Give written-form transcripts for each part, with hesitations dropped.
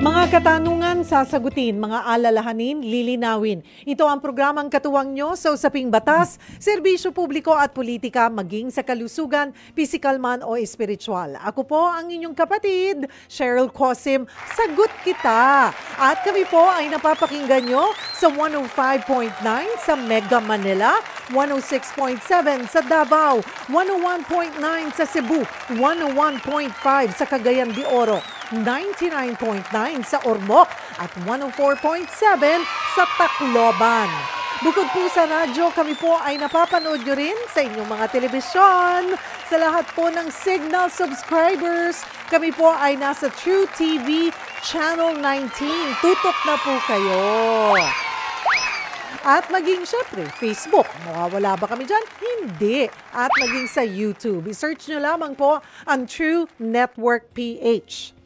Mga katanungan, sasagutin, mga alalahanin, lilinawin. Ito ang programang katuwang nyo sa usaping batas, serbisyo publiko at politika, maging sa kalusugan, pisikal man o espiritual. Ako po ang inyong kapatid, Cheryl Cosim, sagot kita. At kami po ay napapakinggan nyo sa 105.9 sa Mega Manila, 106.7 sa Davao, 101.9 sa Cebu, 101.5 sa Cagayan de Oro, 99.9 sa Ormoc at 104.7 sa Tacloban. Bukod po sa radyo, kami po ay napapanood nyo rin sa inyong mga telebisyon. Sa lahat po ng Signal subscribers, kami po ay nasa True TV Channel 19. Tutok na po kayo. At maging syempre, Facebook. Mawawala ba kami dyan? Hindi. At maging sa YouTube. I-search nyo lamang po ang True Network PH.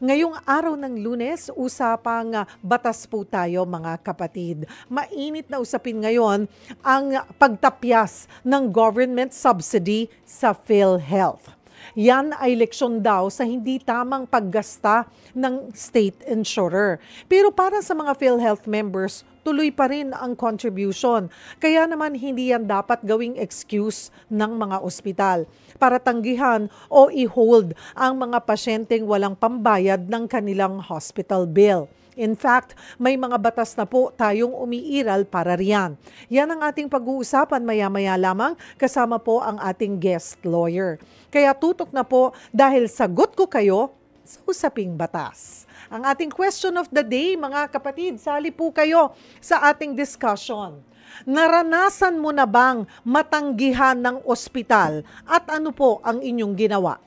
Ngayong araw ng Lunes, usapang batas po tayo mga kapatid. Mainit na usapin ngayon ang pagtapyas ng government subsidy sa PhilHealth. Yan ay leksyon daw sa hindi tamang paggasta ng state insurer. Pero para sa mga PhilHealth members, tuloy pa rin ang contribution. Kaya naman hindi yan dapat gawing excuse ng mga ospital para tanggihan o i-hold ang mga pasyenteng walang pambayad ng kanilang hospital bill. In fact, may mga batas na po tayong umiiral para riyan. Yan ang ating pag-uusapan maya-maya lamang kasama po ang ating guest lawyer. Kaya tutok na po dahil sagot ko kayo sa usaping batas. Ang ating question of the day, mga kapatid, sali po kayo sa ating discussion. Naranasan mo na bang matanggihan ng ospital at ano po ang inyong ginawa?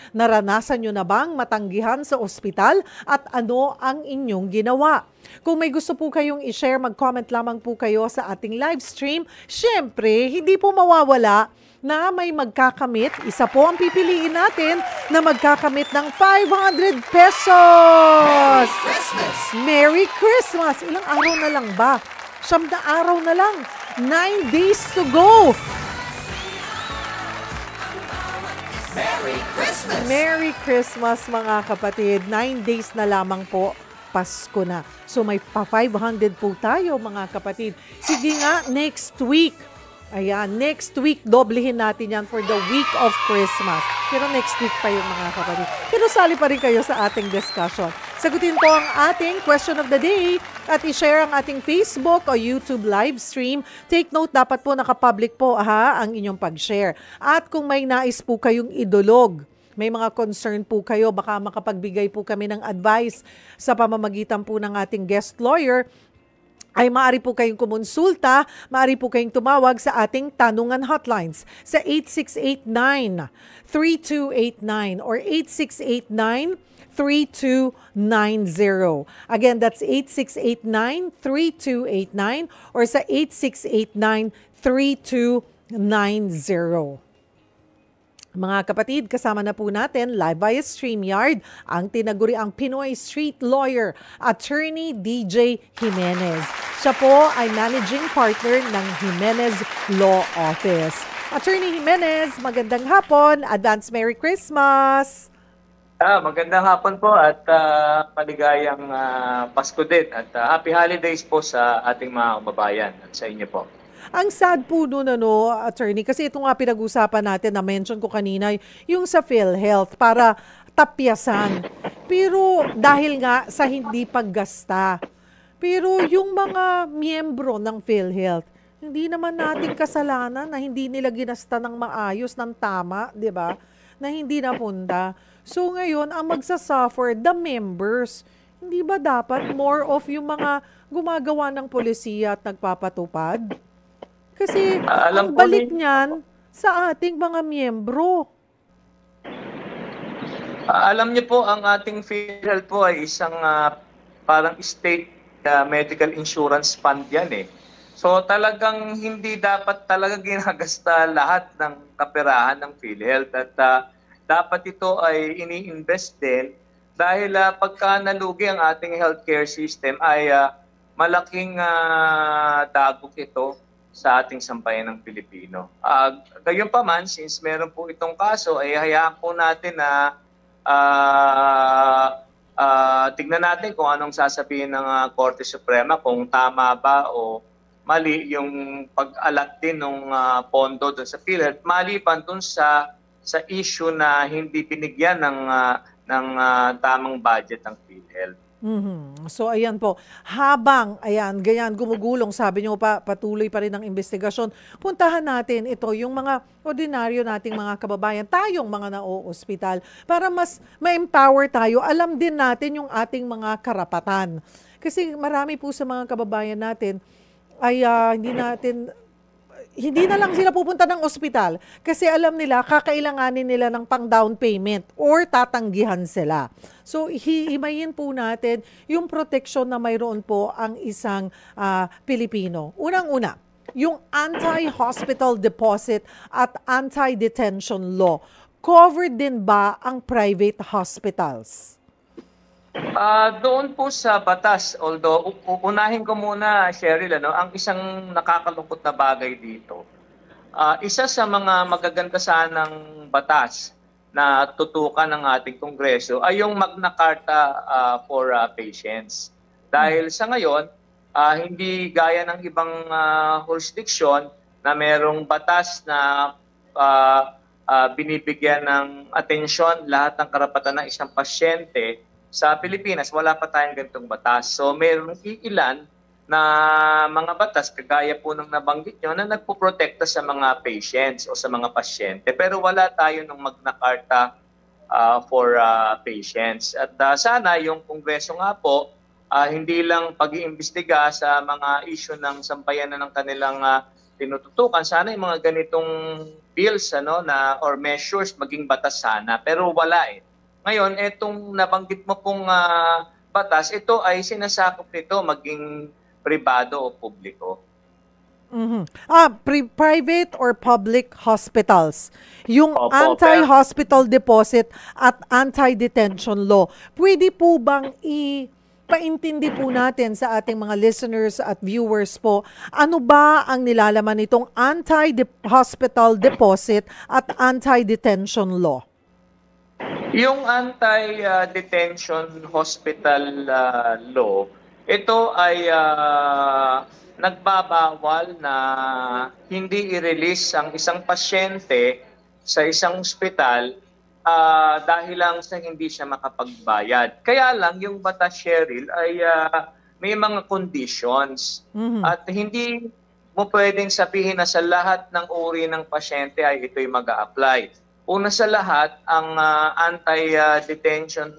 Naranasan nyo na bang matanggihan sa ospital at ano ang inyong ginawa? Kung may gusto po kayong i-share, mag-comment lamang po kayo sa ating live stream. Siyempre, hindi po mawawala na may magkakamit. Isa po ang pipiliin natin na magkakamit ng 500 pesos. Merry Christmas! Merry Christmas! Ilang araw na lang ba? 9 na araw na lang. 9 days to go. Merry Christmas! Merry Christmas mga kapatid. 9 days na lamang po. Pasko na. So may pa 500 po tayo mga kapatid. Sige nga, next week. Ayan, next week, doblehin natin yan for the week of Christmas. Pero next week pa yung mga kapatid. Pero sali pa rin kayo sa ating discussion. Sagutin po ang ating question of the day at i-share ang ating Facebook o YouTube live stream. Take note, dapat po nakapublic po ang inyong pag-share. At kung may nais po kayong idulog, may mga concern po kayo, baka makapagbigay po kami ng advice sa pamamagitan po ng ating guest lawyer, ay maaari po kayong kumonsulta, maaari po kayong tumawag sa ating tanungan hotlines sa 8689-3289 or 8689-3290. Again, that's 8689-3289 or sa 8689-3290. Mga kapatid, kasama na po natin live via StreamYard ang tinaguriang Pinoy Street Lawyer, Attorney DJ Jimenez. Siya po ay managing partner ng Jimenez Law Office. Attorney Jimenez, magandang hapon. Advance Merry Christmas! Magandang hapon po at maligayang Pasko din at Happy Holidays po sa ating mga kababayan at sa inyo po. Ang sad po nun, attorney, kasi ito nga pinag-usapan natin, na-mention ko kanina, yung sa PhilHealth para tapyasan. Pero dahil nga sa hindi paggasta. Pero yung mga miyembro ng PhilHealth, hindi naman natin kasalanan na hindi nila ginasta ng maayos, ng tama, di ba? Na hindi napunta. So ngayon, ang magsasuffer, the members. Hindi ba dapat more of yung mga gumagawa ng polisiya at nagpapatupad? Kasi ang balik niyan sa ating mga miyembro. Alam niyo po, ang ating PhilHealth po ay isang parang state medical insurance fund yan eh. So talagang hindi dapat talaga ginagasta lahat ng kaperahan ng PhilHealth at dapat ito ay ini-invest din dahil pagka nalugi ang ating healthcare system ay malaking dagok ito sa ating sambayan ng Pilipino. Gayunpaman, since meron po itong kaso, ay hayaan po natin na tignan natin kung anong sasabihin ng Korte Suprema, kung tama ba o mali yung pag-alat din ng pondo doon sa PhilHealth, maliban doon sa issue na hindi binigyan ng tamang budget ng PhilHealth. So ayan po, habang ganyan gumugulong, sabi niyo pa patuloy pa rin ang investigasyon, puntahan natin ito yung mga ordinaryo nating mga kababayan, tayong mga na-ospital, para mas ma-empower tayo, alam din natin yung ating mga karapatan. Kasi marami po sa mga kababayan natin ay hindi na lang sila pupunta ng ospital kasi alam nila kakailanganin nila ng pang down payment or tatanggihan sila. So himayin po natin yung proteksyon na mayroon po ang isang Pilipino. Unang-una, yung anti-hospital deposit at anti-detention law. Covered din ba ang private hospitals? Doon po sa batas, although unahin ko muna, Cheryl, ang isang nakakalungkot na bagay dito. Isa sa mga magaganda sanang batas na tutukan ng ating Kongreso ay yung Magna Carta for Patients. Dahil sa ngayon, hindi gaya ng ibang jurisdiction na merong batas na binibigyan ng atensyon lahat ng karapatan ng isang pasyente. Sa Pilipinas, wala pa tayong ganitong batas. So, mayroong iilan na mga batas, kagaya po ng nabanggit nyo, na nagpoprotekta sa mga patients o sa mga pasyente. Pero wala tayo ng Magna Carta for patients. At sana yung Kongreso nga po, hindi lang pag-iimbestiga sa mga issue ng sampayan ng kanilang tinututukan, sana yung mga ganitong bills or measures maging batas sana. Pero wala eh. Ngayon, itong nabanggit mo pong batas, ito ay sinasakop nito maging pribado o publiko. Private or public hospitals. Yung Opo, anti-hospital deposit at anti-detention law. Pwede po bang paintindi po natin sa ating mga listeners at viewers po, ano ba ang nilalaman nitong anti-hospital deposit at anti-detention law? Yung anti-detention hospital law, ito ay nagbabawal na hindi i-release ang isang pasyente sa isang ospital dahil lang sa hindi siya makapagbayad. Kaya lang yung batas, Cheryl, ay may mga conditions at hindi mo pwedeng sabihin na sa lahat ng uri ng pasyente ay ito'y mag-a-apply. Una sa lahat, ang anti-detention,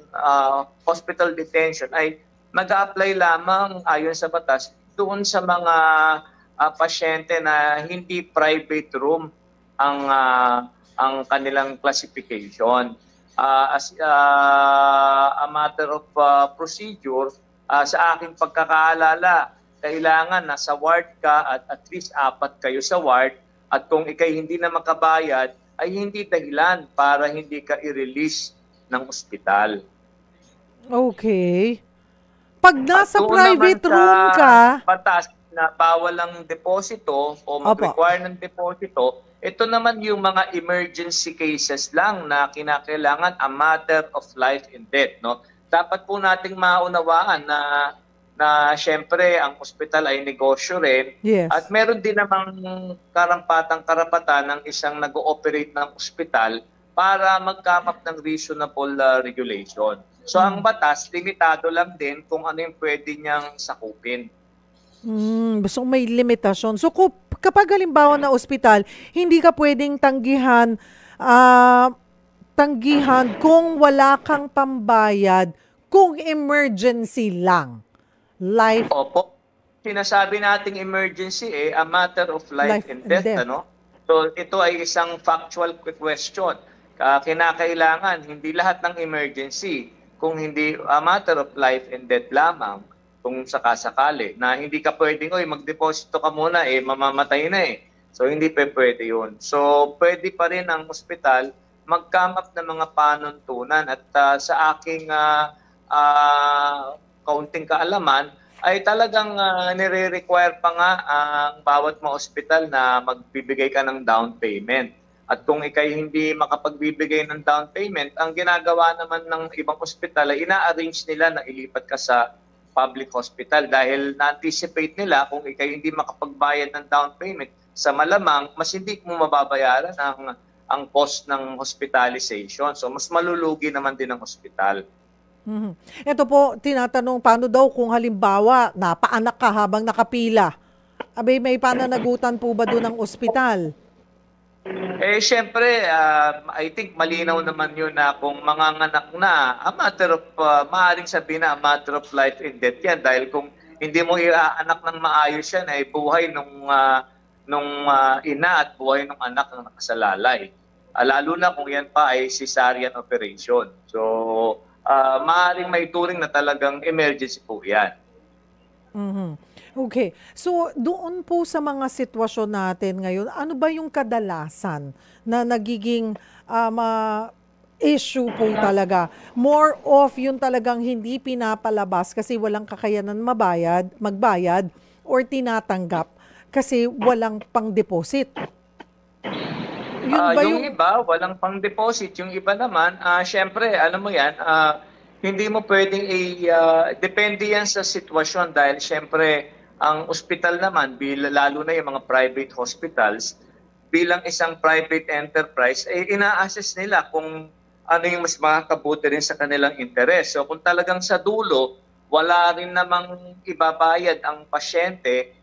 hospital detention ay mag-a-apply lamang ayon sa batas doon sa mga pasyente na hindi private room ang kanilang classification. As a matter of procedure, sa aking pagkakaalala, kailangan nasa ward ka at least 4 kayo sa ward, at kung ikay hindi na makabayad, ay hindi dahilan para hindi ka i-release ng ospital. Okay. Pag nasa At private naman room ka, batas na bawal ang deposito o mag-require ng deposito, ito naman yung mga emergency cases lang na kinakailangan a matter of life and death. No? Dapat po nating maunawaan na syempre ang ospital ay negosyo rin. yes. At meron din namang karapatan ng isang nag-ooperate ng ospital para mag-come up ng reasonable regulation. So ang batas, limitado lang din kung ano yung pwede niyang sakupin. So may limitasyon. So kapag halimbawa na ospital, hindi ka pwedeng tanggihan kung wala kang pambayad, kung emergency lang. Life. Opo. Sinasabi nating emergency a matter of life and death. So ito ay isang factual question. Kinakailangan hindi lahat ng emergency, kung hindi a matter of life and death lamang, kung sakasakali na hindi ka pwedeng magdeposito ka muna mamamatay na So hindi pwede 'yun. So pwede pa rin ang ospital mag-come up ng mga panuntunan, at sa aking kaunting kaalaman ay talagang nire-require pa nga ang bawat mga ospital na magbibigay ka ng down payment. At kung ikay hindi makapagbibigay ng down payment, ang ginagawa naman ng ibang ospital ay ina-arrange nila na ilipat ka sa public hospital dahil na-anticipate nila kung ikay hindi makapagbayad ng down payment, sa malamang mas hindi mo mababayaran ang cost ng hospitalization. So mas malulugi naman din ang ospital. Mhm. Ito po, tinatanong, paano daw kung halimbawa, napaanak ka habang nakapila? Abay, may pananagutan po ba doon ng ospital? Siyempre, I think malinaw naman yun na kung manganganak na, a matter of, maaaring sabihin na a matter of life and death yan. Dahil kung hindi mo iaanak ng maayos yan, ay buhay nung ina at buhay ng anak na nakasalalay. Lalo na kung yan pa ay cesarean operation. So, maaaring may turing na talagang emergency po yan. Mhm. Okay. So, doon po sa mga sitwasyon natin ngayon, ano ba yung kadalasan na nagiging issue po talaga? More of yung talagang hindi pinapalabas kasi walang kakayanan magbayad, or tinatanggap kasi walang pang-deposit? Yun ba Yung iba, walang pang-deposit. Yung iba naman, syempre, alam mo yan, hindi mo pwedeng depende yan sa sitwasyon dahil syempre, ang ospital naman, lalo na yung mga private hospitals, bilang isang private enterprise, ina-assess nila kung ano yung mas makakabuti rin sa kanilang interes. So kung talagang sa dulo, wala rin namang ibabayad ang pasyente,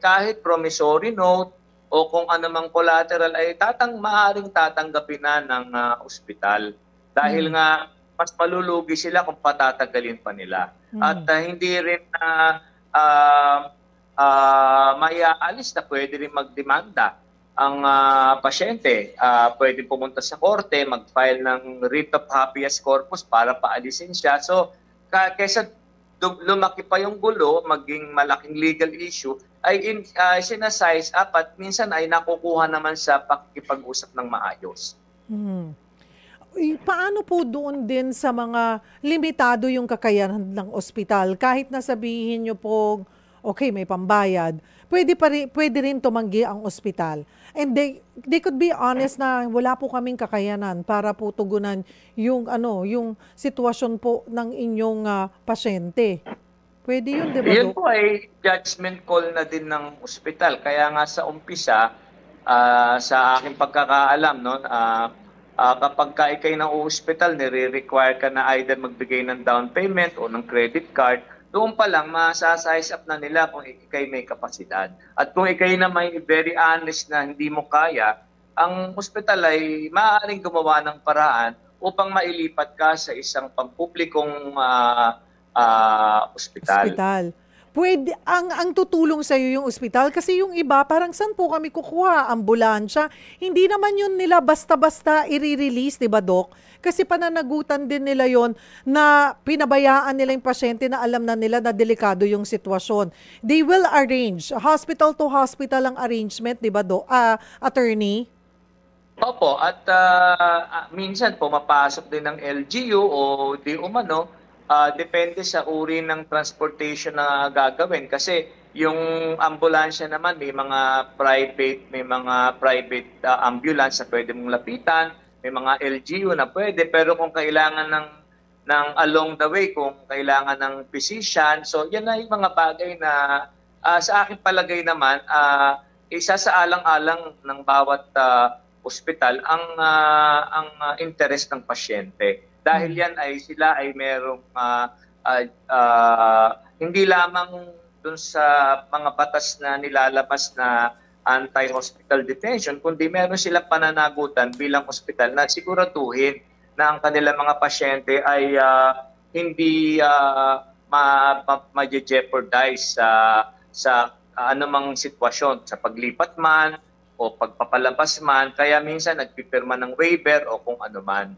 kahit promissory note o kung anumang collateral ay maaaring tatanggapin na ng ospital. Dahil nga, mas malulugi sila kung patatagalin pa nila. At hindi rin maiaalis na pwede rin magdemanda ang pasyente. Pwede pumunta sa korte, mag-file ng writ of habeas corpus para paalisin siya. So, kaysa lumaki pa yung gulo, maging malaking legal issue, ay sinasize up at minsan ay nakukuha naman sa pakikipag-usap ng maayos. Paano po doon din sa mga limitado yung kakayanan ng ospital? Kahit na sabihin nyo po, okay, may pambayad, pwede rin tumanggi ang ospital. And they could be honest na wala po kaming kakayanan para po tugunan yung sitwasyon po ng inyong pasyente. Pwede yun, di ba, Yun Dok? po ay judgment call na din ng ospital. Kaya nga sa umpisa, sa aking pagkakaalam, no, kapag ka ikay ng ospital, nire-require ka na either magbigay ng down payment o ng credit card, doon pa lang masasize up na nila kung ikay may kapasidad. At kung ikay na may very honest na hindi mo kaya, ang ospital ay maaaring gumawa ng paraan upang mailipat ka sa isang pampublikong ospital. Pwede, ang tutulong sa iyo yung ospital kasi yung iba, parang saan po kami kukuha? Ambulansya. Hindi naman yun nila basta-basta i-release, di ba, Dok? Kasi pananagutan din nila yon na pinabayaan nila yung pasyente na alam na nila na delikado yung sitwasyon. They will arrange, hospital to hospital ang arrangement, di ba, Dok? Attorney? Opo, at minsan pumapasok din ng LGU o di umano, depende sa uri ng transportation na gagawin kasi yung ambulansya naman may mga private ambulance na pwede mong lapitan, may mga LGU na pwede, pero kung kailangan ng along the way, kung kailangan ng physician, so yan ay mga bagay na sa aking palagay naman isa sa alang-alang ng bawat ospital ang interest ng pasyente. Dahil yan ay sila ay merong hindi lamang dun sa mga batas na nilalabas na anti-hospital detention, kundi meron silang pananagutan bilang ospital na siguraduhin na ang kanilang mga pasyente ay hindi ma-jeopardize sa anumang sitwasyon, sa paglipat man o pagpapalabas man. Kaya minsan nagpipirma ng waiver o kung ano man.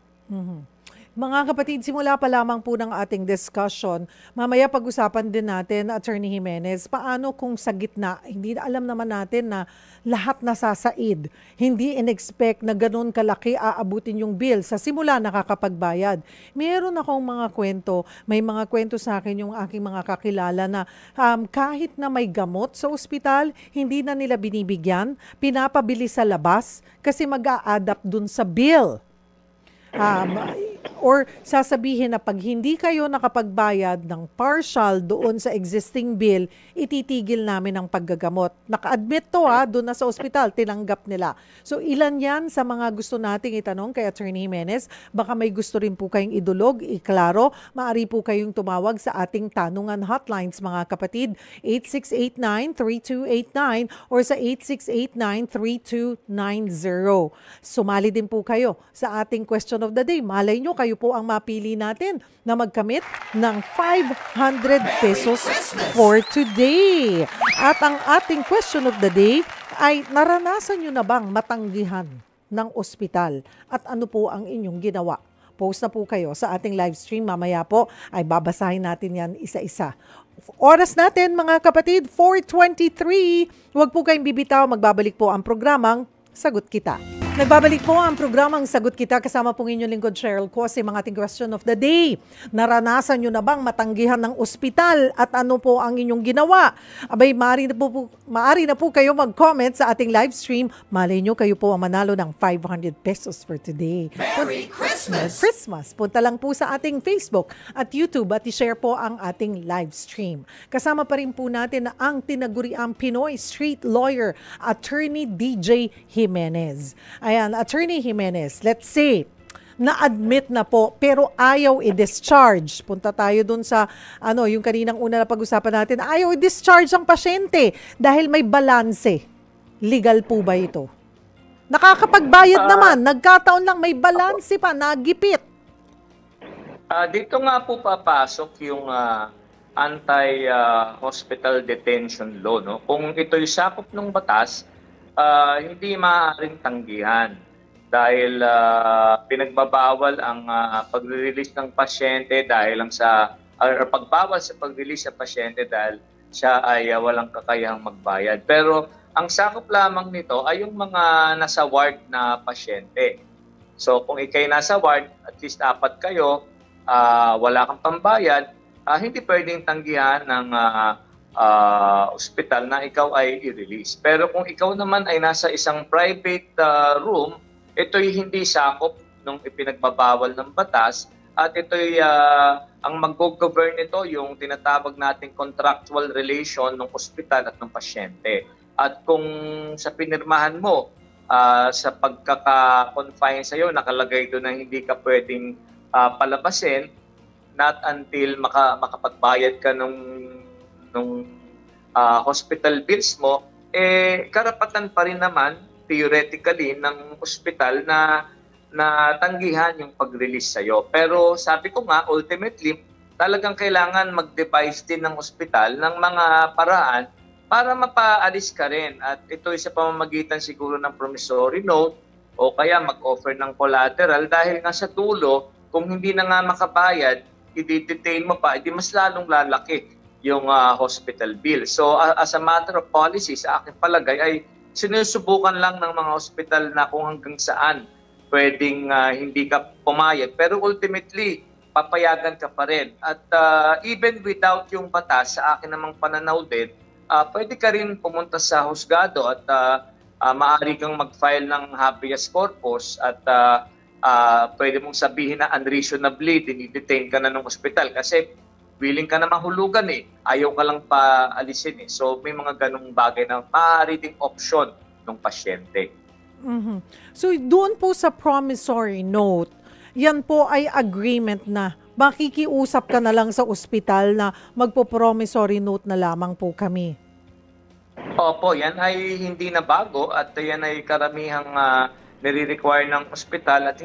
Mga kapatid, simula pa lamang po ng ating discussion, mamaya pag-usapan din natin, Attorney Jimenez, paano kung sa gitna, hindi alam naman natin na lahat nasasaid, hindi in-expect na ganun kalaki aabutin yung bill. Sa simula nakakapagbayad. Meron akong mga kwento, may mga kwento sa akin yung aking mga kakilala na kahit na may gamot sa ospital, hindi na nila binibigyan, pinapabili sa labas kasi mag-a-adapt dun sa bill. Or sasabihin na pag hindi kayo nakapagbayad ng partial doon sa existing bill, ititigil namin ang paggagamot. Naka-admit to doon na sa ospital, tinanggap nila. So ilan yan sa mga gusto nating itanong kay Attorney Jimenez? Baka may gusto rin po kayong idulog, iklaro, maaari po kayong tumawag sa ating tanungan hotlines mga kapatid, 8689-3289 or sa 8689-3290. Sumali din po kayo sa ating question of the day. Malay nyo, kayo po ang mapili natin na magkamit ng 500 pesos for today. At ang ating question of the day ay naranasan nyo na bang matanggihan ng ospital? At ano po ang inyong ginawa? Post na po kayo sa ating live stream. Mamaya po ay babasahin natin yan isa-isa. Oras natin mga kapatid, 4:23. Huwag po kayong bibitaw, magbabalik po ang programang Sagot Kita. Nagbabalik po ang programang Sagot Kita kasama pong inyong lingkod Cheryl Cose, mga ating question of the day. Naranasan nyo na bang matanggihan ng ospital at ano po ang inyong ginawa? Abay, maaari na po kayo mag-comment sa ating live stream. Malay nyo, kayo po ang manalo ng 500 pesos for today. Merry Christmas! Christmas. Punta lang po sa ating Facebook at YouTube at i-share po ang ating live stream. Kasama pa rin po natin ang tinaguriang Pinoy Street Lawyer, Attorney DJ Jimenez. Ayan, Attorney Jimenez, let's say, na-admit na po pero ayaw i-discharge. Punta tayo dun sa yung kaninang una na pag-usapan natin. Ayaw i-discharge ang pasyente dahil may balanse. Legal po ba ito? Nakakapagbayad naman, nagkataon lang may balanse pa, nagipit. Dito nga po papasok yung anti-hospital detention law. No? Kung ito'y sakop ng batas, hindi maaaring tanggihan dahil pinagbabawal ang pag-release ng pasyente dahil lang or pagbawal sa pag-release sa pasyente dahil siya ay walang kakayahang magbayad. Pero ang sakop lamang nito ay yung mga nasa ward na pasyente. So kung ikay nasa ward, at least 4 kayo, wala kang pambayad, hindi pwedeng tanggihan ng ospital na ikaw ay i-release. Pero kung ikaw naman ay nasa isang private room, ito'y hindi sakop ng ipinagbabawal ng batas at ito'y ang mag-govern nito yung tinatawag nating contractual relation ng ospital at ng pasyente. At kung sa pinirmahan mo, sa pagkaka-confine sa'yo, nakalagay doon na hindi ka pwedeng palabasin, not until makapagbayad ka nung hospital bills mo, karapatan pa rin naman, theoretically, ng ospital na tanggihan yung pag-release sa'yo. Pero sabi ko nga, ultimately, talagang kailangan mag-devise din ng ospital ng mga paraan para mapaalis ka rin. At ito ay sa pamamagitan siguro ng promissory note o kaya mag-offer ng collateral dahil nga sa dulo, kung hindi na nga makabayad, i-detain mo pa, hindi mas lalong lalaki yung hospital bill. So as a matter of policy, sa aking palagay ay sinusubukan lang ng mga hospital na kung hanggang saan pwedeng hindi ka pumayag. Pero ultimately, papayagan ka pa rin. At even without yung batas, sa akin namang pananaw din, pwede ka rin pumunta sa husgado at maaari kang mag-file ng habeas corpus at pwede mong sabihin na unreasonably dinidetain ka na ng ospital kasi willing ka na mahulugan ayaw ka lang paalisin So may mga ganung bagay na maaari ding option ng pasyente. Mm-hmm. So doon po sa promissory note, yan po ay agreement na makikiusap ka na lang sa ospital na magpo-promissory note na lamang po kami. Opo, yan ay hindi na bago at yan ay karamihang nire-require ng ospital at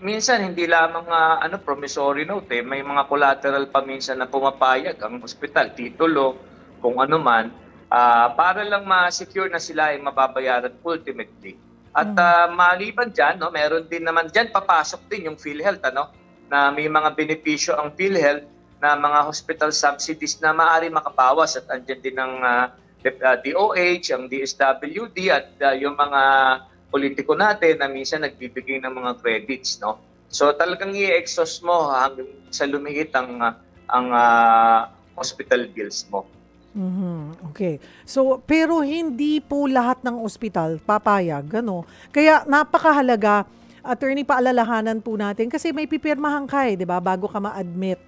minsan hindi lamang promissory note may mga collateral pa minsan na pumapayag ang ospital, titulo, kung ano man, para lang ma-secure na sila ay mababayaran ultimately. At maliban dyan, meron din naman dyan, papasok din yung PhilHealth, na may mga benepisyo ang PhilHealth na mga hospital subsidies na maaari makabawas at andyan din ang DOH, ang DSWD at yung mga politiko natin na minsan nagbibigay ng mga credits, no? So talagang i-exhaust mo hanggang sa lumiit ang hospital bills mo. Okay. So, pero hindi po lahat ng ospital papayag, ano? Kaya napakahalaga, attorney, paalalahanan po natin kasi may pipirmahan ka, di ba, bago ka ma-admit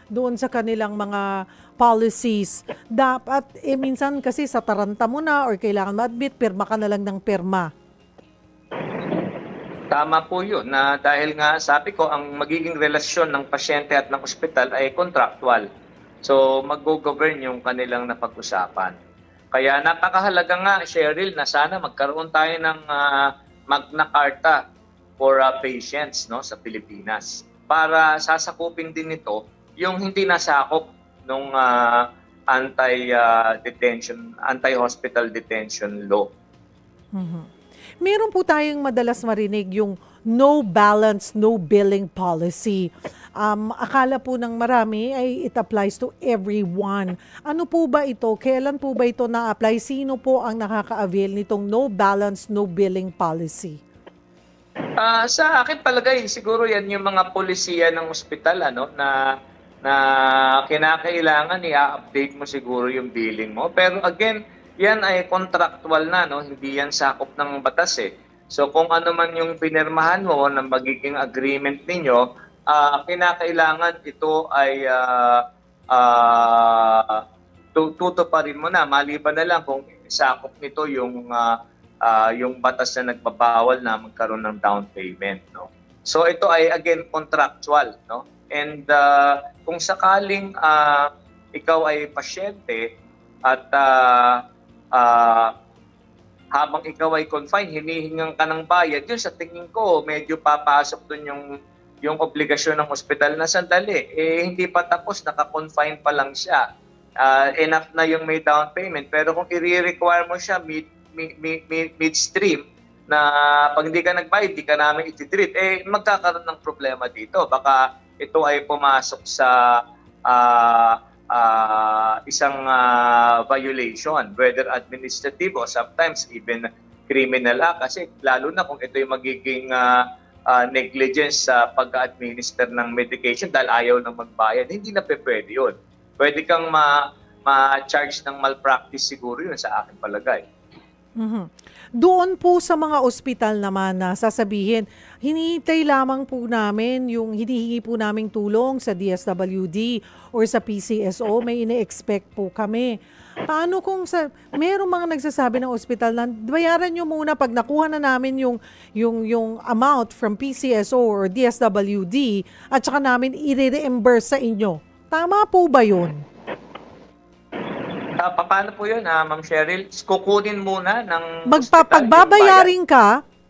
doon sa kanilang mga policies. Dapat, minsan kasi sa taranta mo na or kailangan ma-admit, pirma ka na lang ng pirma. Tama po yun, na dahil nga sabi ko, ang magiging relasyon ng pasyente at ng ospital ay contractual. So mag-govern yung kanilang napag-usapan. Kaya napakahalaga nga, Cheryl, na sana magkaroon tayo ng Magna Carta for patients, no, sa Pilipinas. Para sasakupin din ito yung hindi nasakop ng anti-hospital detention law. Meron po tayong madalas marinig yung no balance, no billing policy. Akala po ng marami ay it applies to everyone. Ano po ba ito? Kailan po ba ito na-apply? Sino po ang nakaka-avail nitong no balance, no billing policy? Sa akin palagay, siguro yan yung mga polisiya ng ospital, ano, na kinakailangan i-update mo siguro yung billing mo. Pero again, yan ay contractual na, no? Hindi yan sakop ng batas eh. So kung ano man yung pinirmahan mo na magiging agreement ninyo, kinakailangan ito ay tutuparin mo na. Maliban na lang kung sakop nito yung batas na nagbabawal na magkaroon ng down payment, no? So ito ay again contractual, no? And kung sakaling ikaw ay pasyente at habang ikaw ay confined, hinihingan ka ng bayad, yun sa tingin ko, medyo papasok dun yung obligasyon ng ospital na sandali. Hindi pa tapos, naka-confine pa lang siya. Enough na yung may down payment. Pero kung i-require mo siya midstream, na pag hindi ka nagbayad, hindi ka namin ititreat, magkakaroon ng problema dito. Baka ito ay pumasok sa isang violation, whether administrative o sometimes even criminal kasi lalo na kung ito yung magiging negligence sa pag-administer ng medication dahil ayaw nang magbayad, hindi na pwede yun. Pwede kang ma-charge ng malpractice siguro yun sa aking palagay. Doon po sa mga ospital naman na sasabihin, hinihintay lamang po namin yung hinihingi po naming tulong sa DSWD or sa PCSO, may ine-expect po kami. Paano kung merong mga nagsasabi ng ospital na bayaran nyo muna pag nakuha na namin yung amount from PCSO or DSWD at saka namin i-reimburse sa inyo. Tama po ba yun? Paano po yun, Ma'am Cheryl? Kukunin muna ng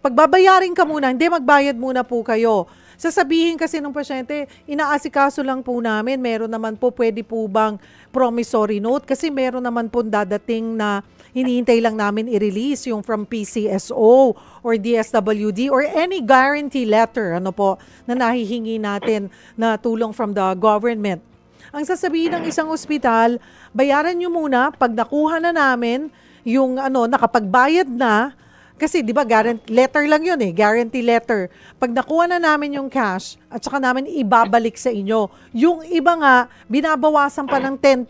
pagbabayarin ka muna, hindi magbayad muna po kayo. Sasabihin kasi ng pasyente, inaasikaso lang po namin, meron naman po, pwede po bang promissory note? Kasi meron naman po dadating na hinihintay lang namin i-release yung from PCSO or DSWD or any guarantee letter, ano po, na nahihingi natin na tulong from the government. Ang sasabihin ng isang ospital, bayaran nyo muna pag nakuha na namin yung nakapagbayad na, kasi di ba letter lang yun guarantee letter. Pag nakuha na namin yung cash at saka namin ibabalik sa inyo. Yung iba nga, binabawasan pa ng 10%.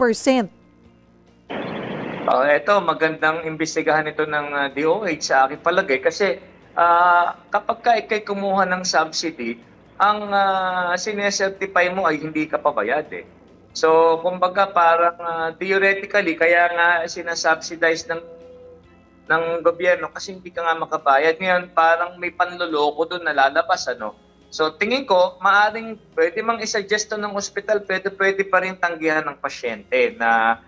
Ito, magandang imbestigahan ito ng DOH sa aking palagay kasi kapag ikay kumuha ng subsidy, ang sinesertify mo ay hindi ka pabayad So, kumbaga parang theoretically, kaya nga sinasubsidize ng gobyerno kasi hindi ka nga makabayad. Ngayon, parang may panloloko doon na lalabas, So, tingin ko, pwede mang isuggest ng hospital, pwede pa rin tanggihan ng pasyente na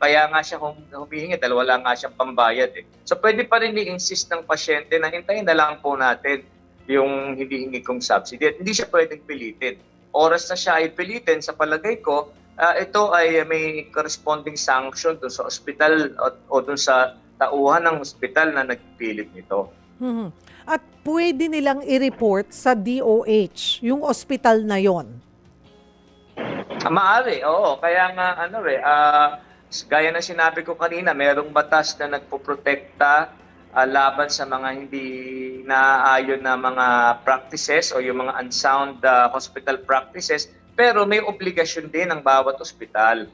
kaya nga siya humihingi dahil wala nga siyang pambayad So, pwede pa rin i-insist ng pasyente na hintayin na lang po natin yung hinihingi kong subsidy at hindi siya pwedeng pilitin. Oras na siya ay pilitin, sa palagay ko, ito ay may corresponding sanction doon sa ospital o doon sa tauhan ng ospital na nagpilit nito. at pwede nilang i-report sa DOH, yung ospital na yon? Maaari, oo. Kaya nga, gaya ng sinabi ko kanina, merong batas na nagpoprotekta laban sa mga hindi naaayon na mga practices o yung mga unsound hospital practices, pero may obligasyon din ng bawat ospital.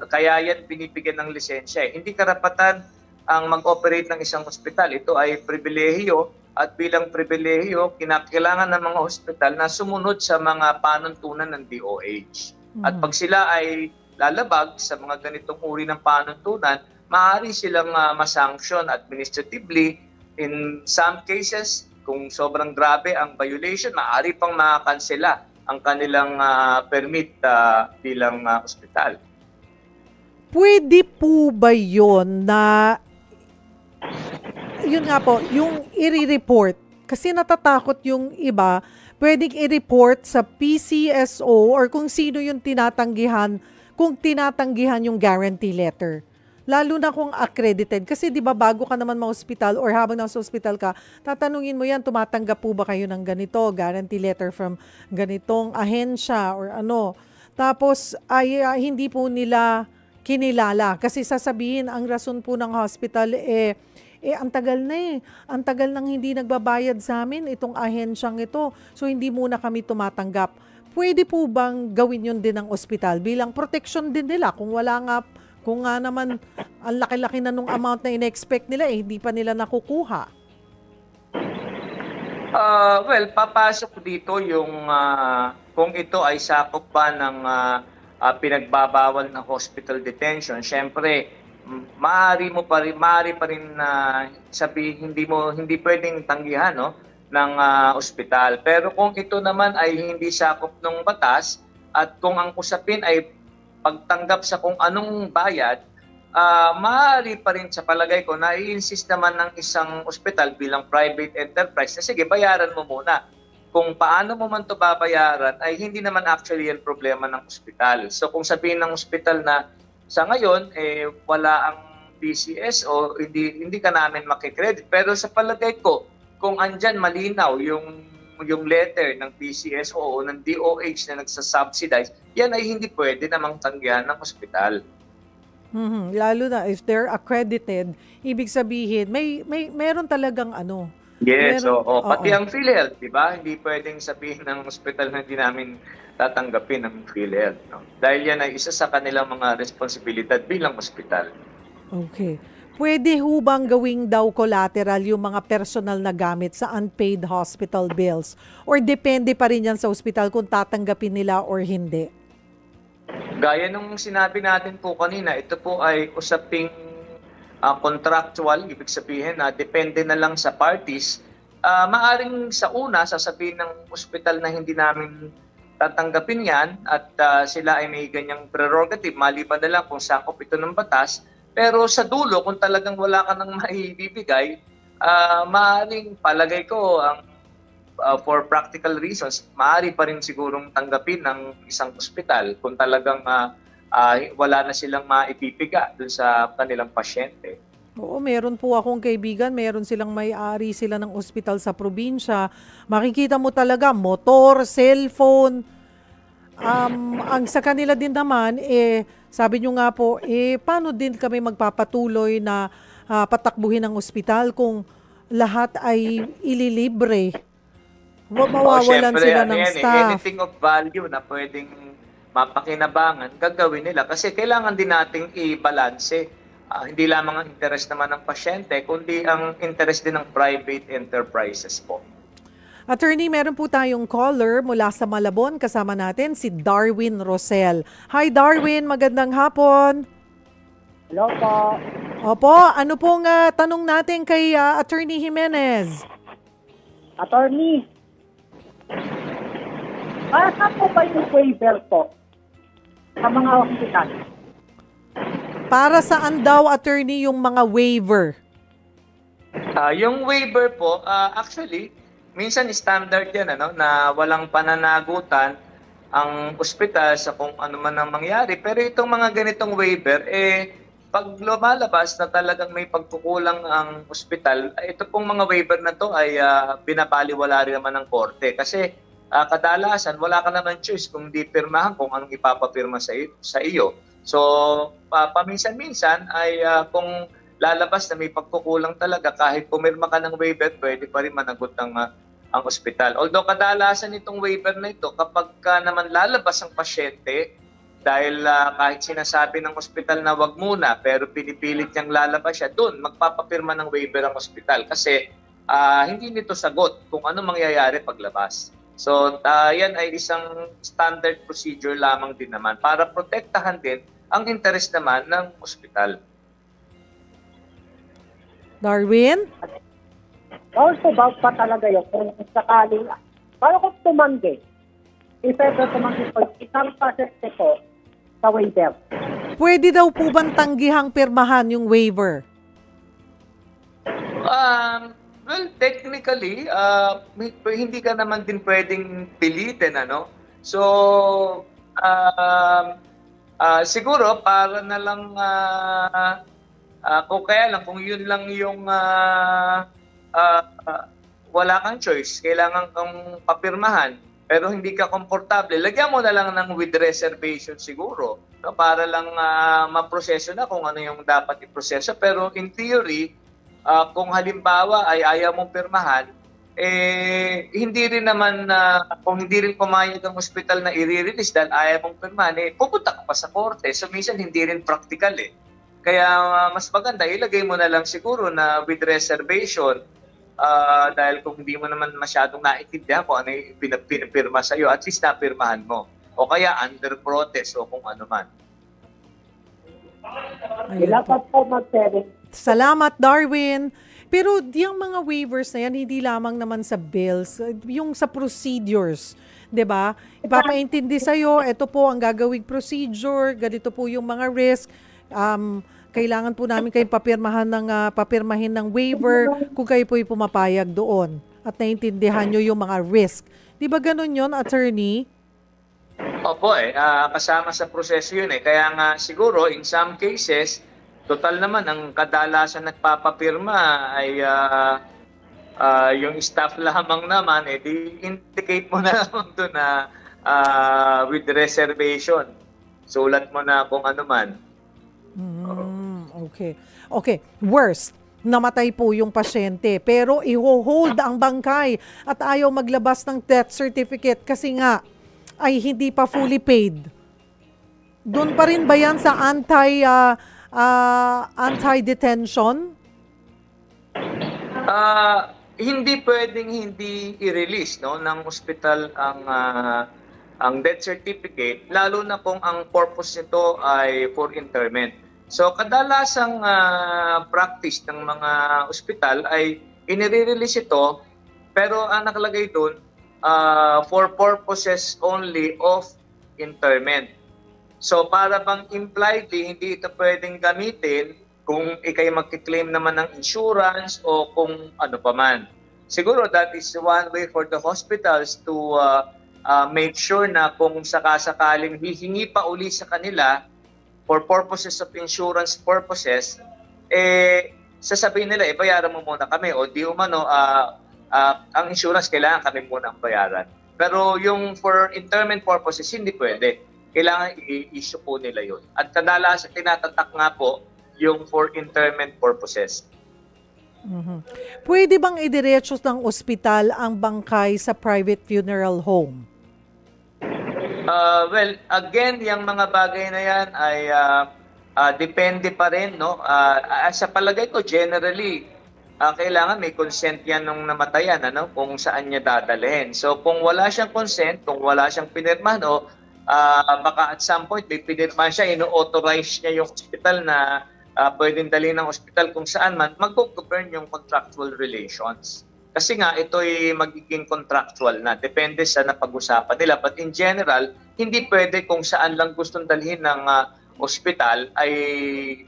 Kaya yan binibigyan ng lisensya. Hindi karapatan ang mag-operate ng isang ospital. Ito ay pribilehiyo at bilang pribilehiyo, kinakailangan ng mga ospital na sumunod sa mga panuntunan ng DOH. At pag sila ay lalabag sa mga ganitong uri ng panuntunan, maaari silang masanction administratively. In some cases, kung sobrang grabe ang violation, maaari pang makakansela ang kanilang permit bilang ospital. Pwede po ba yun na, yun nga po, yung i-report? Kasi natatakot yung iba, pwedeng i-report sa PCSO or kung sino yung tinatanggihan, kung tinatanggihan yung guarantee letter. Lalo na kung accredited. Kasi di ba bago ka naman ma-hospital or habang nasa hospital ka, tatanungin mo yan, tumatanggap po ba kayo ng ganito, guarantee letter from ganitong ahensya or ano. Tapos ay hindi po nila kinilala. Kasi sasabihin, ang rason po ng hospital ang tagal na ang tagal nang hindi nagbabayad sa amin itong ahensyang ito. So hindi muna kami tumatanggap. Pwede po bang gawin yun din ng ospital bilang protection din nila kung nga naman ang laki-laki na nung amount na in-expect nila hindi pa nila nakukuha? Well, papasok dito yung kung ito ay sakop ba ng pinagbabawal na hospital detention. Siyempre, maaari pa rin sabihin hindi pwedeng tanggihan ng ospital. Pero kung ito naman ay hindi sakop ng batas at kung ang usapin ay pagtanggap sa kung anong bayad, maaari pa rin sa palagay ko na i-insist naman ng isang ospital bilang private enterprise na sige, bayaran mo muna. Kung paano mo man ito babayaran ay hindi naman actually yung problema ng ospital. So kung sabihin ng ospital na sa ngayon wala ang PCSO, hindi ka namin makikredit. Pero sa palagay ko, kung andyan malinaw yung letter ng PCSO o ng DOH na nagsasubsidize, yan ay hindi pwede namang tanggihan ng ospital. Lalo na if they're accredited, ibig sabihin meron talagang Yes, pati ang PhilHealth, di ba? Hindi pwedeng sabihin ng ospital na hindi namin tatanggapin ang PhilHealth. No? Dahil yan ay isa sa kanilang mga responsibilidad bilang ospital. Okay. Pwede ho bang gawing daw collateral yung mga personal na gamit sa unpaid hospital bills? Or depende pa rin yan sa ospital kung tatanggapin nila or hindi? Gaya nung sinabi natin po kanina, ito po ay usaping contractual, ibig sabihin na depende na lang sa parties. Maaring sa una, sasabihin ng ospital na hindi namin tatanggapin yan at sila ay may ganyang prerogative, maliban na lang kung sakop ito ng batas. Pero sa dulo, kung talagang wala ka nang maibibigay, maaaring palagay ko, for practical reasons, maaari pa rin sigurong tanggapin ng isang ospital kung talagang wala na silang maipipiga dun sa kanilang pasyente. Oo, meron po akong kaibigan, meron silang may-ari sila ng ospital sa probinsya. Makikita mo talaga, motor, cellphone. Ang sa kanila din naman, sabi nyo nga po, paano din kami magpapatuloy na patakbuhin ang ospital kung lahat ay ililibre? Mawawalan sila ng staff. Anything of value na pwedeng mapakinabangan, gagawin nila. Kasi kailangan din nating i-balanse. Hindi lamang ang interest naman ng pasyente, kundi ang interest din ng private enterprises po. Attorney, meron po tayong caller mula sa Malabon. Kasama natin si Darwin Rosel. Hi Darwin, magandang hapon. Hello po. Opo, ano pong tanong natin kay Attorney Jimenez? Attorney, para saan po ba yung waiver po sa mga hospital? Para saan daw, Attorney, yung mga waiver? Yung waiver po, actually, minsan standard yan, na walang pananagutan ang ospital sa kung ano man ang mangyari. Pero itong mga ganitong waiver, pag lumalabas na talagang may pagkukulang ang ospital, ito pong mga waiver na to ay binabaliwala rin naman ng korte. Kasi kadalasan, wala ka naman choice kung di pirmahan kung anong ipapapirma sa iyo. So, paminsan-minsan ay kung lalabas na may pagkukulang talaga, kahit pumirma ka ng waiver, pwede pa rin managot ang ospital. Although kadalasan itong waiver na ito, kapag naman lalabas ang pasyente, dahil kahit sinasabi ng ospital na wag muna, pero pinipilit niyang lalabas siya, doon magpapapirma ng waiver ang ospital. Kasi hindi nito sagot kung ano mangyayari paglabas. So, yan ay isang standard procedure lamang din naman para protektahan din ang interes naman ng ospital. Darwin? Also, about pa talaga yun kung sakaling, paano kung tumanggi? If ever tumanggi po, isang pasyente po sa waiver. Pwede daw po bang tanggihang pirmahan yung waiver? Well, technically, hindi ka naman din pwedeng pilitin, ano? So, siguro, para na lang, kung kaya lang, kung yun lang yung wala kang choice, kailangan kang papirmahan, pero hindi ka komportable, lagyan mo na lang ng with reservation siguro, no? Para lang maproseso na kung ano yung dapat iproseso. Pero in theory, kung halimbawa ay ayaw mong pirmahan, hindi rin naman, kung hindi rin pumayag ang ospital na i-release dahil ayaw mong pirmahan, pupunta ka pa sa korte. So minsan hindi rin practical eh. Kaya mas maganda, ilagay mo na lang siguro na with reservation. Dahil kung hindi mo naman masyadong naiintindihan kung ano yung pinapirma sa'yo, at least napirmahan mo. O kaya under protest o kung ano man. Dapat po mag-sharing. Salamat, Darwin. Pero yung mga waivers na yan, hindi lamang naman sa bills, yung sa procedures, 'di ba? Ipapaintindi sa'yo, ito po ang gagawing procedure, ganito po yung mga risk. Kailangan po namin kayong papirmahin ng waiver kung kayo po yung pumapayag doon at naiintindihan nyo yung mga risk. Di ba ganun yun, attorney? Opo kasama sa proseso yun eh. Kaya nga siguro in some cases, total naman ang kadalasan nagpapapirma ay yung staff lamang naman, di indicate mo na lang doon na with reservation. Sulat mo na kung ano man. Okay. Worst, namatay po yung pasyente pero i-hold ang bangkay at ayaw maglabas ng death certificate kasi nga ay hindi pa fully paid. Doon pa rin ba yan sa anti-detention? Hindi pwedeng hindi i-release ng ospital ang death certificate, lalo na kung ang purpose nito ay for interment. So kadalasang practice ng mga ospital ay inire-release ito, pero ang nakalagay doon for purposes only of interment. So para bang impliedly hindi ito pwedeng gamitin kung ikay magki-claim naman ng insurance o kung ano pa man. Siguro that is one way for the hospitals to make sure na kung sakasakaling hihingi pa uli sa kanila for purposes of insurance purposes, sasabihin nila, bayaran mo muna kami o di umano, ang insurance kailangan kami muna ang bayaran. Pero yung for interment purposes, hindi pwede. Kailangan i-issue po nila yun. At kadalasan tinatatak nga po yung for interment purposes. Pwede bang idiretso ng ospital ang bangkay sa private funeral home? Well, again, yung mga bagay na yan ay depende pa rin, no? Sa palagay ko, generally, kailangan may consent yan nung namatayan, ano? Kung saan niya dadalhin. So, kung wala siyang consent, kung wala siyang pinirmahan, baka at some point may pinirmahan siya, ino-authorize niya yung hospital na pwedeng dalhin ng hospital kung saan man, mag-govern yung contractual relations. Kasi nga, ito'y magiging contractual na. Depende sa napag-usapan nila. But in general, hindi pwede kung saan lang gustong dalhin ng ospital ay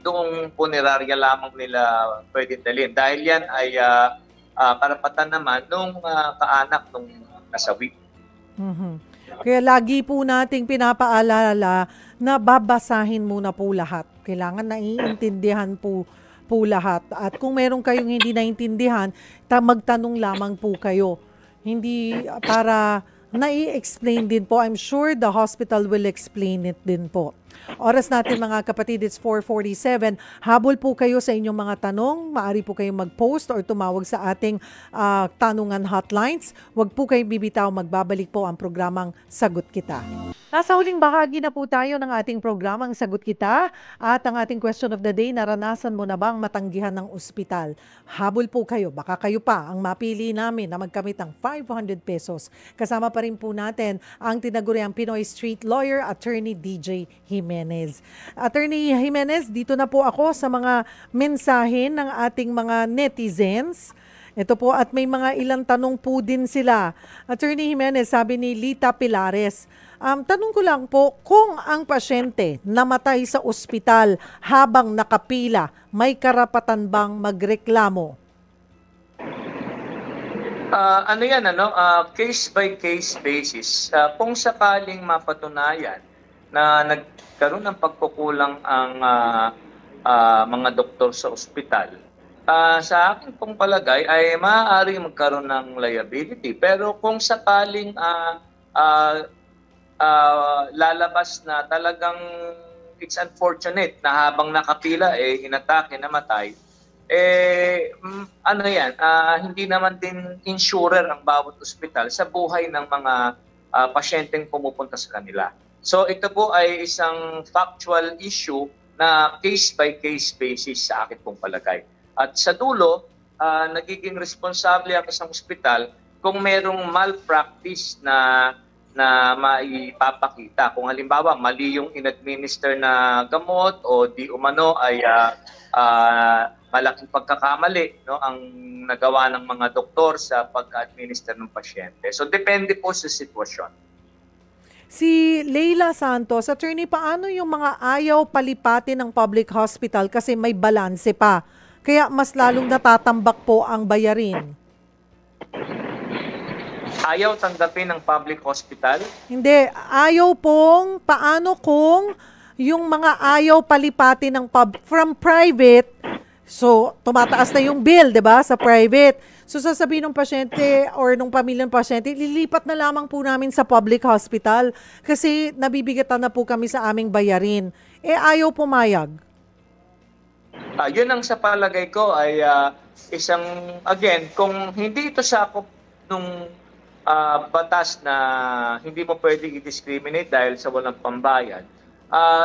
doong punerarya lamang nila pwedeng dalhin. Dahil yan ay karapatan naman nung kaanak nung nasawi. Kaya lagi po nating pinapaalala na babasahin muna po lahat. Kailangan naiintindihan po lahat. At kung meron kayong hindi naintindihan, magtanong lamang po kayo. Hindi para nai-explain din po. I'm sure the hospital will explain it din po. Oras natin mga kapatid, it's 4:47. Habol po kayo sa inyong mga tanong. Maaari po kayong mag-post or tumawag sa ating tanungan hotlines. Huwag po kayong bibitaw, magbabalik po ang programang Sagot Kita. Nasa huling bahagi na po tayo ng ating programang Sagot Kita at ang ating question of the day, naranasan mo na bang matanggihan ng ospital? Habol po kayo, baka kayo pa ang mapili namin na magkamit ng 500 pesos. Kasama pa rin po natin ang tinaguriang Pinoy Street Lawyer, Attorney DJ Jimenez. Attorney Jimenez, dito na po ako sa mga mensahe ng ating mga netizens. Ito po at may mga ilang tanong po din sila. Attorney Jimenez, sabi ni Lita Pilares, tanong ko lang po, kung ang pasyente namatay sa ospital habang nakapila, may karapatan bang magreklamo? Ano yan, case by case basis. Kung sakaling mapatunayan na nagkaroon ng pagkukulang ang mga doktor sa ospital, sa akin pong palagay ay maaari magkaroon ng liability. Pero kung sakaling lalabas na talagang it's unfortunate na habang nakapila inatake, namatay, hindi naman din insurer ang bawat ospital sa buhay ng mga pasyenteng pumupunta sa kanila. So ito po ay isang factual issue na case by case basis sa akin pong palagay. At sa dulo, nagiging responsable ang isang ospital kung merong malpractice na maipapakita. Kung halimbawa, mali yung in-administer na gamot o di umano ay malaking pagkakamali ang nagawa ng mga doktor sa pag-administer ng pasyente. So, depende po sa sitwasyon. Si Leila Santos, attorney, paano yung mga ayaw palipatin ng public hospital kasi may balanse pa? Kaya mas lalong natatambak po ang bayarin. Ayaw tanggapin ng public hospital? Hindi. Ayaw pong, paano kung yung mga ayaw palipatin ng from private, so tumataas na yung bill, di ba, sa private. So sasabihin ng pasyente or ng pamilyang pasyente, lilipat na lamang po namin sa public hospital kasi nabibigatan na po kami sa aming bayarin. Ayaw pumayag. Yun ang sa palagay ko ay isang, again, kung hindi ito sakop nung batas na hindi mo pwede i-discriminate dahil sa walang pambayad,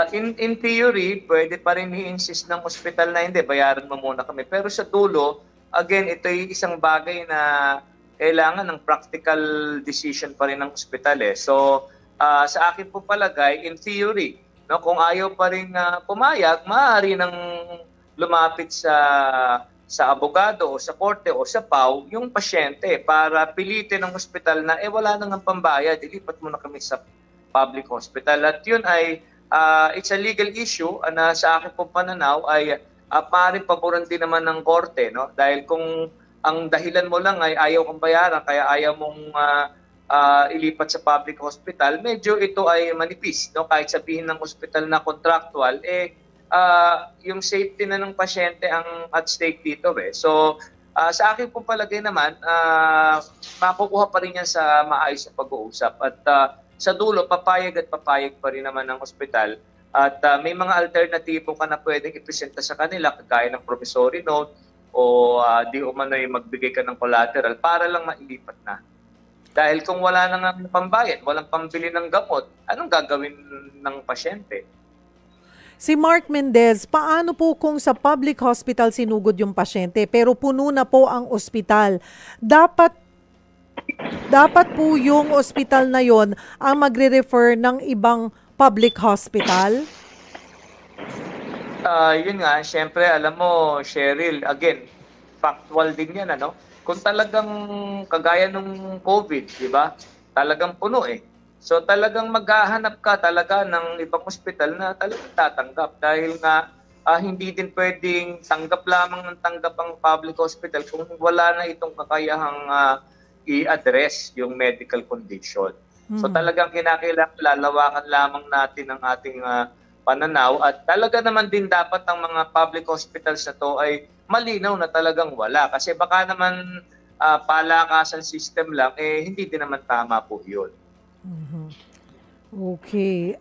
in theory, pwede pa rin i-insist ng ospital na hindi, bayaran mo muna kami. Pero sa dulo, again, ito ay isang bagay na kailangan ng practical decision pa rin ng ospital. So, sa akin po palagay, in theory, kung ayaw pa rin pumayag, maaari nang lumapit sa abogado o sa korte o sa PAW yung pasyente para pilitin ng ospital na wala nang pambayad, ilipat mo na kami sa public hospital. At yun ay it's a legal issue na sa akin pong pananaw ay maaaring paboran din naman ng korte, dahil kung ang dahilan mo lang ay ayaw kang bayaran kaya ayaw mong ilipat sa public hospital, medyo ito ay manipis, kahit sabihin ng ospital na contractual, yung safety na ng pasyente ang at stake dito. So, sa akin pong palagay naman, makukuha pa rin yan sa maayos na pag-uusap. At sa dulo, papayag pa rin naman ng ospital. At may mga alternatibo ka na pwedeng ipresenta sa kanila, kagaya ng promissory note o di umano'y magbigay ka ng collateral para lang mailipat na. Dahil kung wala nang pambayad, walang pambili ng gamot, anong gagawin ng pasyente? Si Mark Mendez, paano po kung sa public hospital sinugod yung pasyente pero puno na po ang ospital? Dapat po yung ospital na yon ang magre-refer ng ibang public hospital? Yun nga, syempre, alam mo, Cheryl, again, factual din yan, Kung talagang kagaya nung COVID, di ba? Talagang puno So talagang maghahanap ka talaga ng ibang ospital na talagang tatanggap dahil nga hindi din pwedeng tanggap lamang ng tanggap ang public hospital kung wala na itong kakayahang i-address yung medical condition. So talagang kinakailangan lalawakan lamang natin ang ating pananaw at talaga naman din dapat ang mga public hospitals na to ay malinaw na talagang wala. Kasi baka naman palakasan system lang, hindi din naman tama po yun. Okay.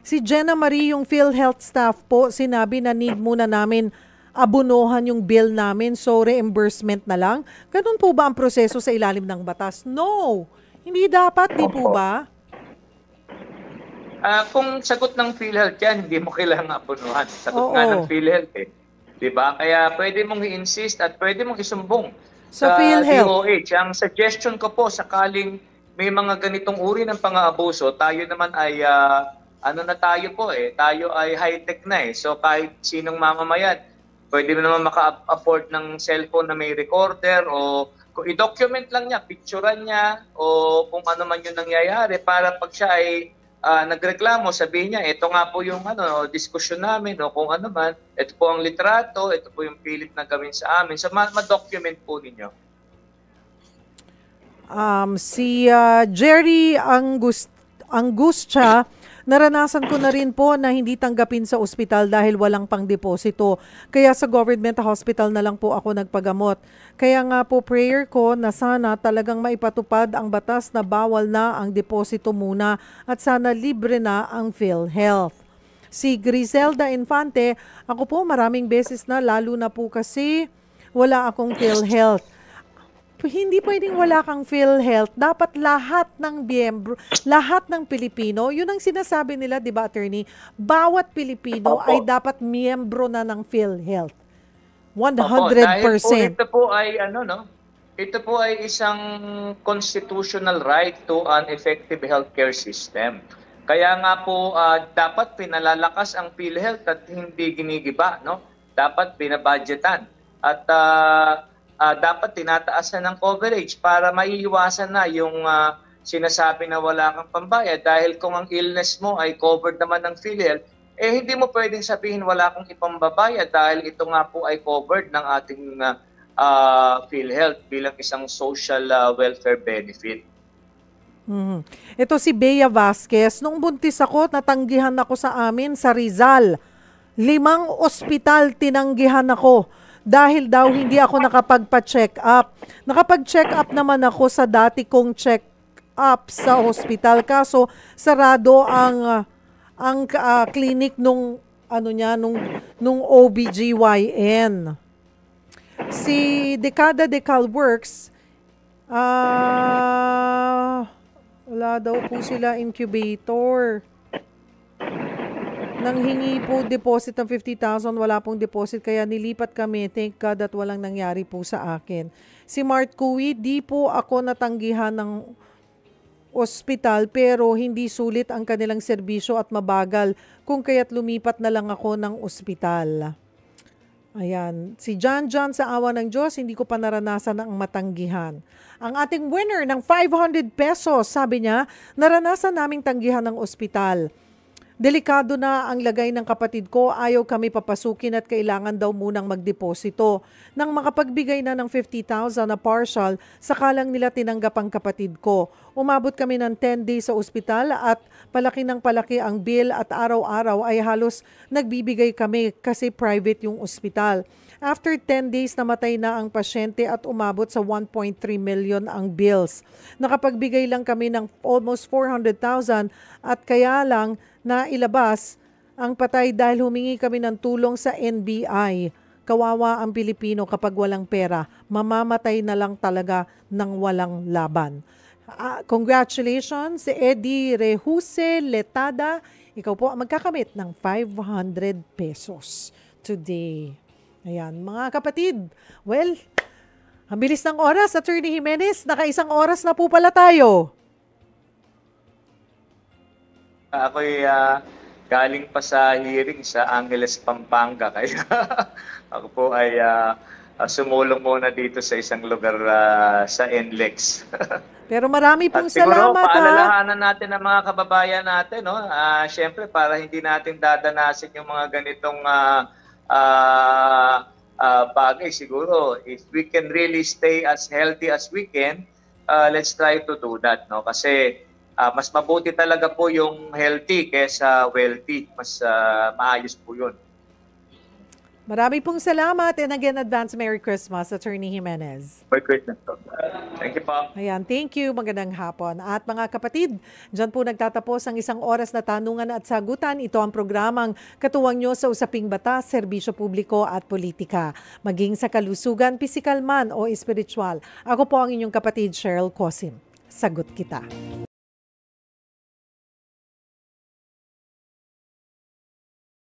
Si Jenna Marie, yung PhilHealth staff po, sinabi na need muna namin abunuhan yung bill namin, so reimbursement na lang. Ganun po ba ang proseso sa ilalim ng batas? No! Hindi dapat, di po ba? Kung sagot ng PhilHealth yan, hindi mo kailangan abunuhan. Sagot Oo. nga ng PhilHealth Diba? Kaya pwede mong i-insist at pwede mong isumbong Sa sa PhilHealth. DOH. Ang suggestion ko po, sakaling may mga ganitong uri ng pang-aabuso, tayo naman ay, tayo po tayo ay high-tech na So kahit sinong mamamayan, pwede mo naman maka-afford ng cellphone na may recorder o kung i-document lang niya, picturean niya o kung ano man yung nangyayari para pag siya ay nagreklamo, sabihin niya, ito nga po yung diskusyon namin o kung ano man, ito po ang litrato, ito po yung pilit na gawin sa amin. So ma-document po ninyo. Si Jerry Angustia, naranasan ko na rin po na hindi tanggapin sa ospital dahil walang pang-deposito. Kaya sa government hospital na lang po ako nagpagamot. Kaya nga po prayer ko na sana talagang maipatupad ang batas na bawal na ang deposito muna at sana libre na ang PhilHealth. Si Griselda Infante, ako po maraming beses na, lalo na po kasi wala akong PhilHealth. Hindi pwedeng wala kang PhilHealth. Dapat lahat ng miyembro, lahat ng Pilipino, yun ang sinasabi nila, di ba, attorney? Bawat Pilipino ay dapat miyembro na ng PhilHealth. 100%. Dahil po ito po ay ito po ay isang constitutional right to an effective healthcare system. Kaya nga po dapat pinalalakas ang PhilHealth at hindi ginigiba, Dapat binabudgetan at dapat tinataasan ng coverage para maiiwasan na yung sinasabi na wala kang pambayad dahil kung ang illness mo ay covered naman ng PhilHealth, hindi mo pwedeng sabihin wala kang ipambabayad dahil ito nga po ay covered ng ating PhilHealth bilang isang social welfare benefit. Ito si Bea Vasquez, nung buntis ako, natanggihan ako sa amin sa Rizal. 5 ospital tinanggihan ako. Dahil daw hindi ako nakapagpa-check up. Nakapag-check up naman ako sa dati kong check up sa hospital. Kaso sarado ang clinic nung OBGYN. Si Decada Decal Works, wala daw po sila incubator. Nanghingi po deposit ng 50,000, wala pong deposit kaya nilipat kami. Thank God at walang nangyari po sa akin. Si Mart Cui, di po ako natanggihan ng ospital pero hindi sulit ang kanilang serbisyo at mabagal kung kaya't lumipat na lang ako ng ospital. Ayan. Si John sa awa ng Diyos, hindi ko pa naranasan ang matanggihan. Ang ating winner ng 500 pesos, sabi niya, naranasan naming tanggihan ng ospital. Delikado na ang lagay ng kapatid ko, ayaw kami papasukin at kailangan daw munang magdeposito. Nang makapagbigay na ng 50,000 na partial, sakalang nila tinanggap ang kapatid ko. Umabot kami ng 10 days sa ospital at palaki ng palaki ang bill at araw-araw ay halos nagbibigay kami kasi private yung ospital. After 10 days, namatay na ang pasyente at umabot sa 1.3 million ang bills. Nakapagbigay lang kami ng almost 400,000 at kaya lang na ilabas ang patay dahil humingi kami ng tulong sa NBI. Kawawa ang Pilipino kapag walang pera. Mamamatay na lang talaga ng walang laban. Congratulations, Eddie Rehuse Letada. Ikaw po magkakamit ng 500 pesos today. Ayan, mga kapatid. Well, ang bilis ng oras, Attorney Jimenez. Naka-1 oras na po pala tayo. Ako'y galing pa sa hearing sa Angeles, Pampanga. Kaya ako po ay sumulong muna dito sa isang lugar sa NLEX. Pero marami pong at siguro, salamat. paalalahanan natin ang mga kababayan natin. Siyempre, para hindi natin dadanasin yung mga ganitong bagay. Siguro, if we can really stay as healthy as we can, let's try to do that. Kasi mas mabuti talaga po yung healthy kaysa wealthy. Mas maayos po yun. Marami pong salamat and again, advance Merry Christmas, Attorney Jimenez. Merry Christmas. Thank you po. Ayan, thank you. Magandang hapon. At mga kapatid, dyan po nagtatapos ang isang oras na tanungan at sagutan. Ito ang programang katuwang nyo sa usaping batas, serbisyo publiko at politika. Maging sa kalusugan, pisikal man o espiritual. Ako po ang inyong kapatid, Cheryl Cosim. Sagot kita.